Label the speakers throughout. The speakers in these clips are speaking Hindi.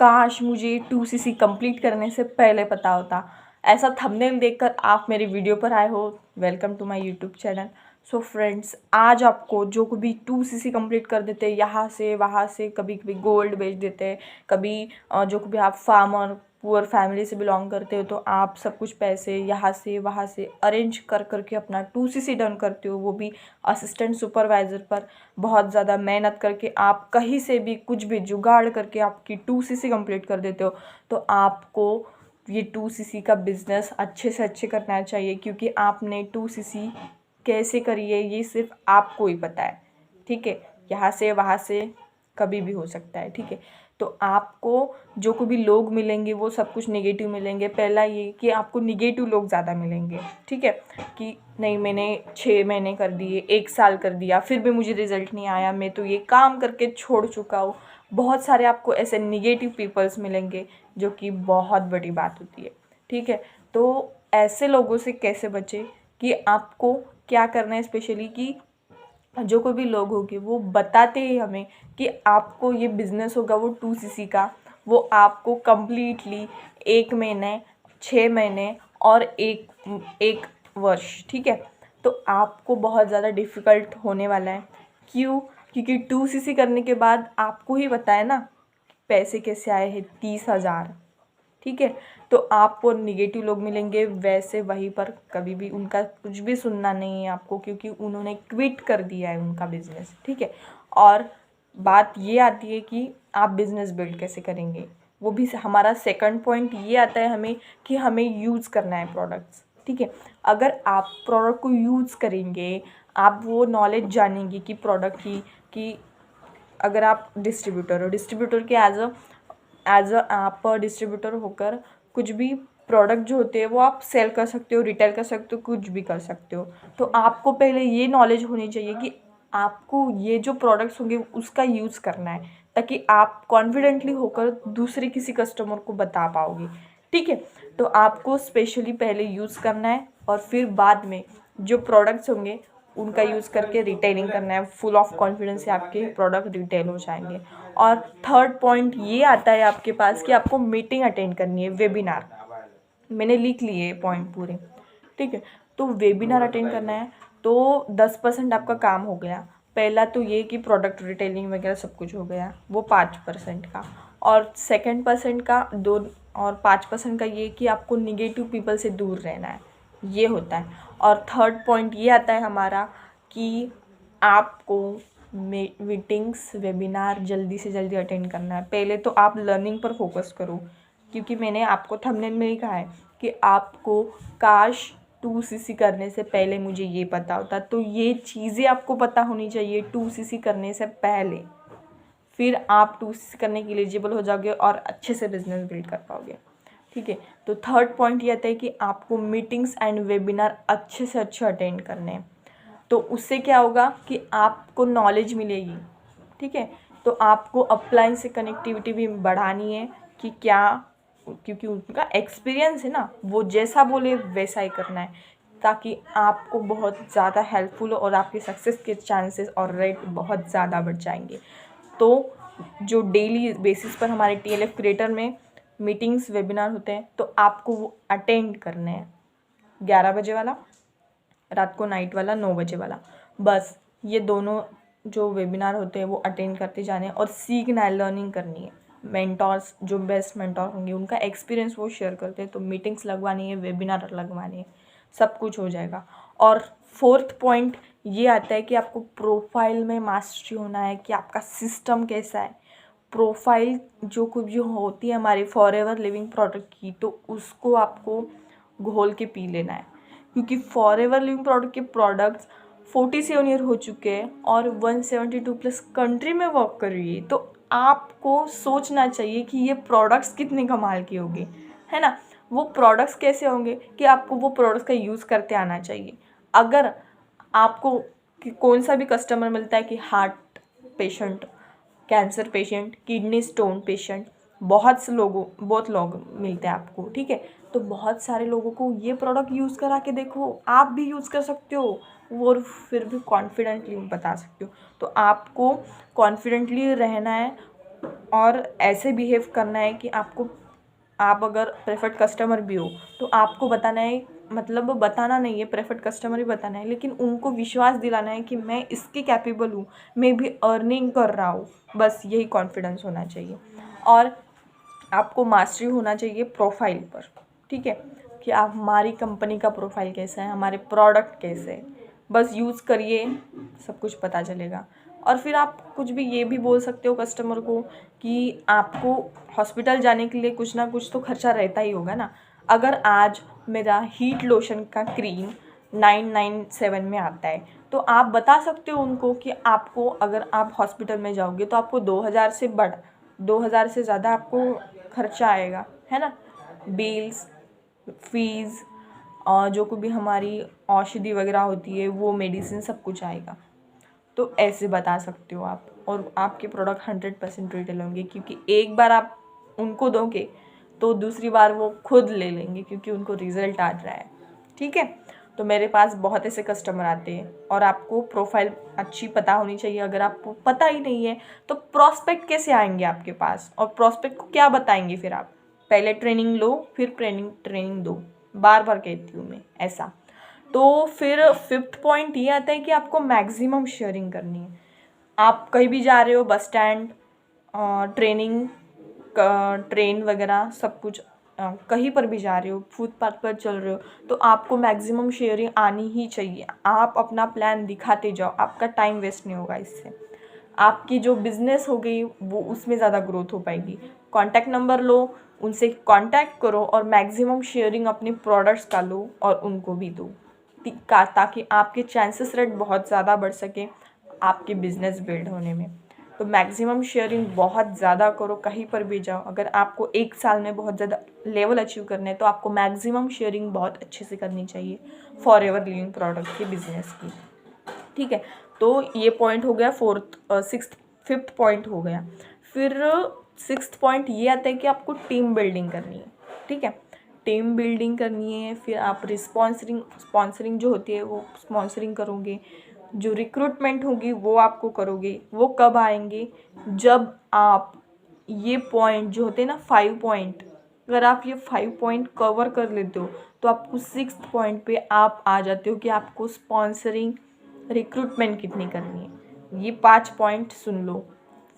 Speaker 1: काश मुझे 2cc कंप्लीट करने से पहले पता होता। ऐसा थंबनेल देखकर आप मेरी वीडियो पर आए हो। Welcome to my YouTube channel. So friends, आज आपको जो कभी 2cc कंप्लीट कर देते यहाँ से वहाँ से, कभी कभी गोल्ड बेच देते, कभी जो कभी आप फार्मर पुअर फैमिली से बिलोंग करते हो तो आप सब कुछ पैसे यहाँ से वहाँ से अरेंज कर करके अपना 2cc डन करते हो, वो भी असिस्टेंट सुपरवाइज़र पर बहुत ज़्यादा मेहनत करके आप कहीं से भी कुछ भी जुगाड़ करके आपकी 2cc कंप्लीट कर देते हो। तो आपको ये 2cc का बिज़नेस अच्छे से अच्छे करना चाहिए, क्योंकि आपने 2cc कैसे करी है ये सिर्फ आपको ही पता है। ठीक है, यहाँ से वहाँ से कभी भी हो सकता है। ठीक है, तो आपको जो कोई भी लोग मिलेंगे वो सब कुछ नेगेटिव मिलेंगे। पहला ये कि आपको नेगेटिव लोग ज़्यादा मिलेंगे। ठीक है, कि नहीं मैंने 6 महीने कर दिए, 1 साल कर दिया, फिर भी मुझे रिज़ल्ट नहीं आया, मैं तो ये काम करके छोड़ चुका हूँ। बहुत सारे आपको ऐसे नेगेटिव पीपल्स मिलेंगे, जो कि बहुत बड़ी बात होती है। ठीक है, तो ऐसे लोगों से कैसे बचें, कि आपको क्या करना है स्पेशली, कि जो कोई भी लोग होंगे वो बताते ही हमें कि आपको ये बिज़नेस होगा वो 2cc का, वो आपको कम्प्लीटली 1 महीने, 6 महीने और एक वर्ष। ठीक है, तो आपको बहुत ज़्यादा डिफ़िकल्ट होने वाला है। क्यों? क्योंकि 2cc करने के बाद आपको ही पता है ना पैसे कैसे आए हैं, 30,000। ठीक है, तो आपको निगेटिव लोग मिलेंगे, वैसे वहीं पर कभी भी उनका कुछ भी सुनना नहीं है आपको, क्योंकि उन्होंने क्विट कर दिया है उनका बिज़नेस। ठीक है, और बात ये आती है कि आप बिज़नेस बिल्ड कैसे करेंगे, वो भी हमारा सेकंड पॉइंट ये आता है हमें, कि हमें यूज़ करना है प्रोडक्ट्स। ठीक है, अगर आप प्रोडक्ट को यूज़ करेंगे, आप वो नॉलेज जानेंगे कि प्रोडक्ट की, कि अगर आप डिस्ट्रीब्यूटर हो, डिस्ट्रीब्यूटर के एज अ आप डिस्ट्रीब्यूटर होकर कुछ भी प्रोडक्ट जो होते हैं वो आप सेल कर सकते हो, रिटेल कर सकते हो, कुछ भी कर सकते हो। तो आपको पहले ये नॉलेज होनी चाहिए कि आपको ये जो प्रोडक्ट्स होंगे उसका यूज़ करना है, ताकि आप कॉन्फिडेंटली होकर दूसरे किसी कस्टमर को बता पाओगे। ठीक है, तो आपको स्पेशली पहले यूज़ करना है और फिर बाद में जो प्रोडक्ट्स होंगे उनका यूज़ करके रिटेलिंग करना है। फुल ऑफ कॉन्फिडेंस से आपके प्रोडक्ट रिटेल हो जाएंगे। और थर्ड पॉइंट ये आता है आपके पास कि आपको मीटिंग अटेंड करनी है, वेबिनार। मैंने लिख लिए पॉइंट पूरे। ठीक है, तो वेबिनार अटेंड करना है, तो 10% आपका काम हो गया। पहला तो ये कि प्रोडक्ट रिटेलिंग वगैरह सब कुछ हो गया, वो 5% का। और सेकेंड परसेंट का 2 और 5% का ये कि आपको निगेटिव पीपल से दूर रहना है, ये होता है। और थर्ड पॉइंट ये आता है हमारा कि आपको मीटिंग्स वेबिनार जल्दी से जल्दी अटेंड करना है। पहले तो आप लर्निंग पर फोकस करो, क्योंकि मैंने आपको थंबनेल में ही कहा है कि आपको काश 2cc करने से पहले मुझे ये पता होता। तो ये चीज़ें आपको पता होनी चाहिए 2cc करने से पहले, फिर आप 2cc करने के एलिजिबल हो जाओगे और अच्छे से बिजनेस बिल्ड कर पाओगे। ठीक है, तो थर्ड पॉइंट ये आता है कि आपको मीटिंग्स एंड वेबिनार अच्छे से अच्छे अटेंड करने हैं। तो उससे क्या होगा कि आपको नॉलेज मिलेगी। ठीक है, तो आपको अपलाइन से कनेक्टिविटी भी बढ़ानी है, कि क्या, क्योंकि उनका एक्सपीरियंस है ना, वो जैसा बोले वैसा ही करना है, ताकि आपको बहुत ज़्यादा हेल्पफुल हो और आपके सक्सेस के चांसेस और रेट बहुत ज़्यादा बढ़ जाएंगे। तो जो डेली बेसिस पर हमारे TLF क्रिएटर में मीटिंग्स वेबिनार होते हैं, तो आपको वो अटेंड करने हैं। 11 बजे वाला, रात को नाइट वाला 9 बजे वाला, बस ये दोनों जो वेबिनार होते हैं वो अटेंड करते जाने हैं और सीखना है, लर्निंग करनी है। मेंटोर्स जो बेस्ट मेंटोर होंगे उनका एक्सपीरियंस वो शेयर करते हैं, तो मीटिंग्स लगवानी है, वेबिनार लगवानी है, सब कुछ हो जाएगा। और फोर्थ पॉइंट ये आता है कि आपको प्रोफाइल में मास्टरी होना है, कि आपका सिस्टम कैसा है। प्रोफाइल जो कुछ जो होती है हमारी फॉरएवर लिविंग प्रोडक्ट की, तो उसको आपको घोल के पी लेना है, क्योंकि फॉरएवर लिविंग प्रोडक्ट के प्रोडक्ट्स 47 ईयर हो चुके हैं और 172 प्लस कंट्री में वर्क कर रही है। तो आपको सोचना चाहिए कि ये प्रोडक्ट्स कितने कमाल के होंगे, है ना। वो प्रोडक्ट्स कैसे होंगे कि आपको वो प्रोडक्ट्स का यूज़ करते आना चाहिए। अगर आपको कौन सा भी कस्टमर मिलता है कि heart patient, cancer patient, kidney stone patient, बहुत लोग मिलते हैं आपको। ठीक है, तो बहुत सारे लोगों को ये प्रोडक्ट यूज़ करा के देखो, आप भी यूज़ कर सकते हो और फिर भी कॉन्फिडेंटली बता सकते हो। तो आपको कॉन्फिडेंटली रहना है और ऐसे बिहेव करना है कि आपको, आप अगर प्रेफर्ड कस्टमर भी हो तो आपको बताना है, मतलब बताना नहीं है, प्रेफर्ड कस्टमर ही बताना है, लेकिन उनको विश्वास दिलाना है कि मैं इसके कैपेबल हूँ, मैं भी अर्निंग कर रहा हूँ। बस यही कॉन्फिडेंस होना चाहिए। और आपको मास्टरी होना चाहिए प्रोफाइल पर, ठीक है, कि आप, हमारी कंपनी का प्रोफाइल कैसा है, हमारे प्रोडक्ट कैसे है, बस यूज़ करिए, सब कुछ पता चलेगा। और फिर आप कुछ भी ये भी बोल सकते हो कस्टमर को कि आपको हॉस्पिटल जाने के लिए कुछ ना कुछ तो खर्चा रहता ही होगा ना। अगर आज मेरा हीट लोशन का क्रीम 997 में आता है, तो आप बता सकते हो उनको कि आपको, अगर आप हॉस्पिटल में जाओगे तो आपको 2000 से ज़्यादा आपको खर्चा आएगा, है ना। बिल्स, फीस और जो भी हमारी औषधि वगैरह होती है, वो मेडिसिन, सब कुछ आएगा। तो ऐसे बता सकते हो आप, और आपके प्रोडक्ट 100% रिटेल होंगे, क्योंकि एक बार आप उनको दोगे तो दूसरी बार वो खुद ले लेंगे, क्योंकि उनको रिजल्ट आ रहा है, ठीक है। तो मेरे पास बहुत ऐसे कस्टमर आते हैं, और आपको प्रोफाइल अच्छी पता होनी चाहिए। अगर आपको पता ही नहीं है तो प्रॉस्पेक्ट कैसे आएंगे आपके पास, और प्रॉस्पेक्ट को क्या बताएंगे फिर आप। पहले ट्रेनिंग लो, फिर ट्रेनिंग दो, बार बार कहती हूँ मैं ऐसा। तो फिर 5th पॉइंट ये आता है कि आपको मैक्सिमम शेयरिंग करनी है। आप कहीं भी जा रहे हो, बस स्टैंड, ट्रेनिंग, ट्रेन वगैरह सब कुछ, कहीं पर भी जा रहे हो, फुटपाथ पर चल रहे हो, तो आपको मैक्सिमम शेयरिंग आनी ही चाहिए। आप अपना प्लान दिखाते जाओ, आपका टाइम वेस्ट नहीं होगा इससे। आपकी जो बिज़नेस हो गई वो, उसमें ज़्यादा ग्रोथ हो पाएगी। कॉन्टैक्ट नंबर लो, उनसे कॉन्टैक्ट करो, और मैक्सिमम शेयरिंग अपने प्रोडक्ट्स का लो और उनको भी दो, ताकि आपके चांसेस रेट बहुत ज़्यादा बढ़ सके आपके बिज़नेस बिल्ड होने में। तो मैक्सिमम शेयरिंग बहुत ज़्यादा करो, कहीं पर भी जाओ। अगर आपको 1 साल में बहुत ज़्यादा लेवल अचीव करना है तो आपको मैक्सिमम शेयरिंग बहुत अच्छे से करनी चाहिए फॉर एवर लिविंग प्रोडक्ट के बिज़नेस की, ठीक है। तो ये पॉइंट हो गया, 5th पॉइंट हो गया। फिर 6th पॉइंट ये आता है कि आपको टीम बिल्डिंग करनी है, ठीक है। टीम बिल्डिंग करनी है, फिर आप स्पॉन्सरिंग जो होती है वो स्पॉन्सरिंग करोगे, जो रिक्रूटमेंट होगी वो आपको करोगे। वो कब आएंगे, जब आप ये पॉइंट जो होते हैं ना, 5 पॉइंट, अगर आप ये 5 पॉइंट कवर कर लेते हो तो आपको 6th पॉइंट पे आप आ जाते हो कि आपको स्पॉन्सरिंग, रिक्रूटमेंट कितनी करनी है। ये 5 पॉइंट सुन लो।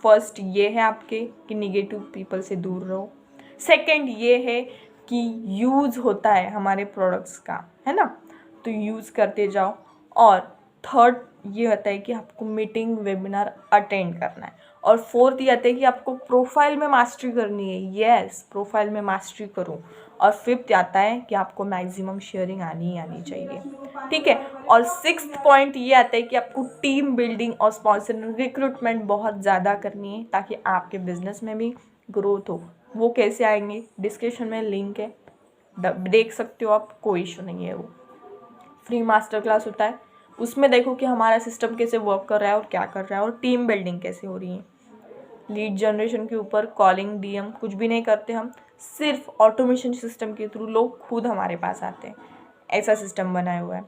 Speaker 1: फर्स्ट ये है आपके कि निगेटिव पीपल से दूर रहो। सेकंड ये है कि यूज़ होता है हमारे प्रोडक्ट्स का, है ना, तो यूज़ करते जाओ। और थर्ड ये होता है कि आपको मीटिंग, वेबिनार अटेंड करना है। और फोर्थ ये आता है कि आपको प्रोफाइल में मास्टरी करनी है। यस, प्रोफाइल में मास्टरी करो। और फिफ्थ आता है कि आपको मैक्सिमम शेयरिंग आनी ही आनी चाहिए, ठीक है। और 6th पॉइंट ये आता है कि आपको टीम बिल्डिंग और स्पॉन्सरिंग, रिक्रूटमेंट बहुत ज़्यादा करनी है, ताकि आपके बिजनेस में भी ग्रोथ हो। वो कैसे आएंगे, डिस्क्रिप्शन में लिंक है, देख सकते हो आप, कोई इशू नहीं है। वो फ्री मास्टर क्लास होता है, उसमें देखो कि हमारा सिस्टम कैसे वर्क कर रहा है और क्या कर रहा है, और टीम बिल्डिंग कैसे हो रही है। लीड जनरेशन के ऊपर कॉलिंग, डीएम कुछ भी नहीं करते हम, सिर्फ ऑटोमेशन सिस्टम के थ्रू लोग खुद हमारे पास आते हैं। ऐसा सिस्टम बनाया हुआ है।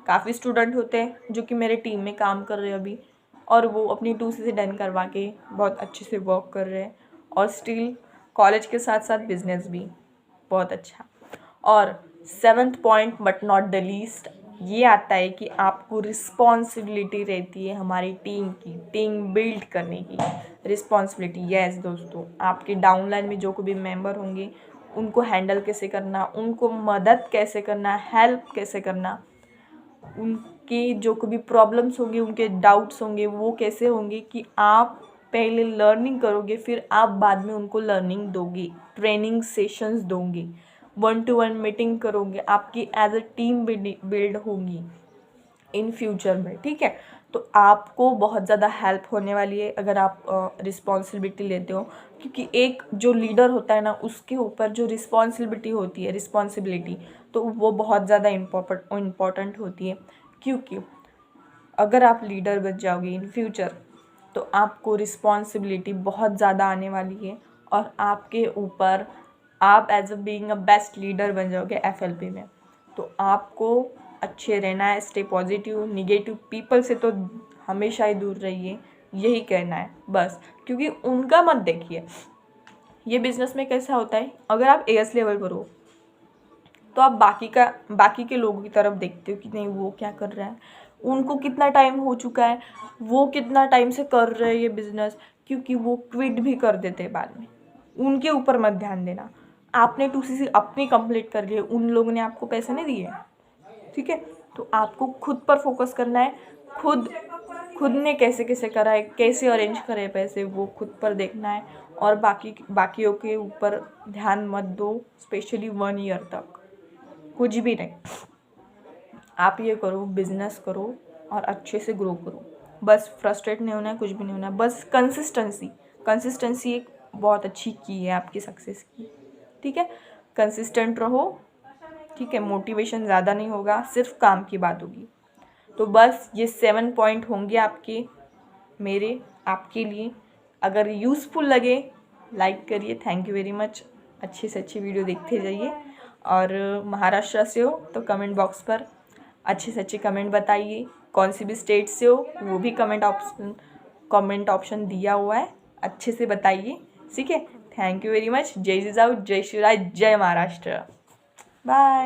Speaker 1: काफ़ी स्टूडेंट होते हैं जो कि मेरे टीम में काम कर रहे हैं अभी, और वो अपनी 2C से डन करवा के बहुत अच्छे से वर्क कर रहे हैं, और स्टिल कॉलेज के साथ साथ बिजनेस भी बहुत अच्छा। और 7th point but not the least ये आता है कि आपको रिस्पॉन्सिबिलिटी रहती है हमारी टीम की, टीम बिल्ड करने की रिस्पॉन्सिबिलिटी। यस दोस्तों, आपके डाउनलाइन में जो कोई भी मेंबर होंगे उनको हैंडल कैसे करना, उनको मदद कैसे करना, हेल्प कैसे करना, उनके जो भी प्रॉब्लम्स होंगे, उनके डाउट्स होंगे, वो कैसे होंगे कि आप पहले लर्निंग करोगे, फिर आप बाद में उनको लर्निंग दोगे, ट्रेनिंग सेशंस दोगे, 1-to-1 मीटिंग करोगे, आपकी एज अ टीम बिल्ड होगी इन फ्यूचर में, ठीक है। तो आपको बहुत ज़्यादा हेल्प होने वाली है अगर आप रिस्पॉन्सिबिलिटी लेते हो, क्योंकि एक जो लीडर होता है ना, उसके ऊपर जो रिस्पॉन्सिबिलिटी होती है, रिस्पॉन्सिबिलिटी, तो वो बहुत ज़्यादा इम्पॉर्टेंट होती है। क्योंकि अगर आप लीडर बन जाओगे इन फ्यूचर, तो आपको रिस्पॉन्सिबिलिटी बहुत ज़्यादा आने वाली है, और आपके ऊपर आप as a being a best leader बन जाओगे FLP में। तो आपको अच्छे रहना है, स्टे पॉजिटिव, निगेटिव पीपल से तो हमेशा ही दूर रहिए, यही कहना है बस, क्योंकि उनका मत देखिए। ये बिज़नेस में कैसा होता है, अगर आप एएस लेवल पर हो तो आप बाकी के लोगों की तरफ देखते हो कि नहीं वो क्या कर रहा है, उनको कितना टाइम हो चुका है, वो कितना टाइम से कर रहे हैं ये बिज़नेस, क्योंकि वो क्विट भी कर देते हैं बाद में। उनके ऊपर मत ध्यान देना। आपने 2cc अपनी कंप्लीट कर लिए, उन लोगों ने आपको पैसे नहीं दिए, ठीक है। तो आपको खुद पर फोकस करना है। खुद ने कैसे कैसे करा है, कैसे अरेंज करे पैसे, वो खुद पर देखना है। और बाकियों के ऊपर ध्यान मत दो, स्पेशली 1 ईयर तक कुछ भी नहीं। आप ये करो, बिजनेस करो और अच्छे से ग्रो करो। बस फ्रस्ट्रेट नहीं होना है, कुछ भी नहीं होना है, बस कंसिस्टेंसी एक बहुत अच्छी की है आपकी सक्सेस की, ठीक है। कंसिस्टेंट रहो, ठीक है। मोटिवेशन ज़्यादा नहीं होगा, सिर्फ काम की बात होगी। तो बस ये 7 पॉइंट होंगे मेरे आपके लिए। अगर यूज़फुल लगे लाइक करिए। Thank you very much. अच्छी से अच्छी वीडियो देखते जाइए। और महाराष्ट्र से हो तो कमेंट बॉक्स पर अच्छे से अच्छे कमेंट बताइए। कौन सी भी स्टेट से हो वो भी कमेंट ऑप्शन दिया हुआ है, अच्छे से बताइए, ठीक है। Thank you very much. जय जिजाऊ, जय शिवराज, जय महाराष्ट्र। बाय।